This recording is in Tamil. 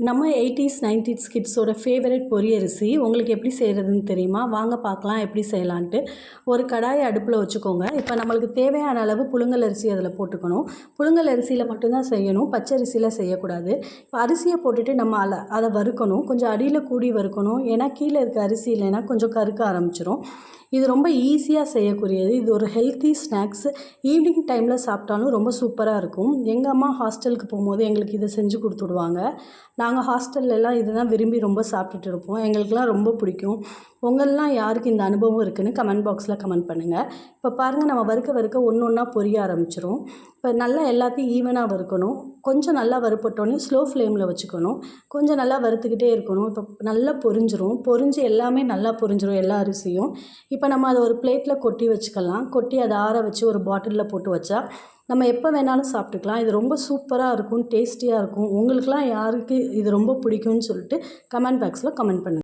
நம்ம 80s 90s கிட்ஸோட ஃபேவரட் பொரியரிசி உங்களுக்கு எப்படி செய்கிறதுன்னு தெரியுமா? வாங்க பார்க்கலாம் எப்படி செய்யலான்ட்டு. ஒரு கடாயை அடுப்பில் வச்சுக்கோங்க. இப்போ நம்மளுக்கு தேவையான அளவு புழுங்கல் அரிசி அதில் போட்டுக்கணும். புழுங்கல் அரிசியில் மட்டும்தான் செய்யணும், பச்சரிசியில் செய்யக்கூடாது. இப்போ அரிசியை போட்டுட்டு நம்ம அதை வறுக்கணும். கொஞ்சம் அடியில் கூடி வறுக்கணும், ஏன்னா கீழே இருக்க அரிசி இல்லைன்னா கொஞ்சம் கருக்க ஆரம்பிச்சிரும். இது ரொம்ப ஈஸியாக செய்யக்கூடியது. இது ஒரு ஹெல்த்தி ஸ்நாக்ஸ். ஈவினிங் டைமில் சாப்பிட்டாலும் ரொம்ப சூப்பராக இருக்கும். எங்கள் அம்மா ஹாஸ்டலுக்கு போகும்போது எங்களுக்கு இதை செஞ்சு கொடுத்துடுவாங்க. நாங்கள் ஹாஸ்டல்லலாம் இதுதான் விரும்பி ரொம்ப சாப்பிட்டுட்டு இருப்போம். எங்களுக்கெலாம் ரொம்ப பிடிக்கும். உங்களெலாம் யாருக்கு இந்த அனுபவம் இருக்குதுன்னு கமெண்ட் பாக்ஸில் கமெண்ட் பண்ணுங்கள். இப்போ பாருங்கள், நம்ம வறுக்க ஒன்று ஒன்றா பொரிய ஆரம்பிச்சிரும். இப்போ நல்லா எல்லாத்தையும் ஈவனாக வறுக்கணும். கொஞ்சம் நல்லா வறுப்பட்டோன்னே ஸ்லோ ஃப்ளேமில் வச்சுக்கணும். கொஞ்சம் நல்லா வறுத்துக்கிட்டே இருக்கணும். இப்போ நல்லா பொரிஞ்சு எல்லாமே நல்லா பொரிஞ்சிரும், எல்லா அரிசியும். இப்போ நம்ம அதை ஒரு பிளேட்டில் கொட்டி வச்சுக்கலாம். கொட்டி அதை ஆற வச்சு ஒரு பாட்டிலில் போட்டு வச்சா நம்ம எப்போ வேணாலும் சாப்பிட்டுக்கலாம். இது ரொம்ப சூப்பராக இருக்கும், டேஸ்டியாக இருக்கும். உங்களுக்கெலாம் யாருக்கு இது ரொம்ப பிடிக்கும்னு சொல்லிட்டு கமெண்ட் பாக்ஸில் கமெண்ட் பண்ணுங்கள்.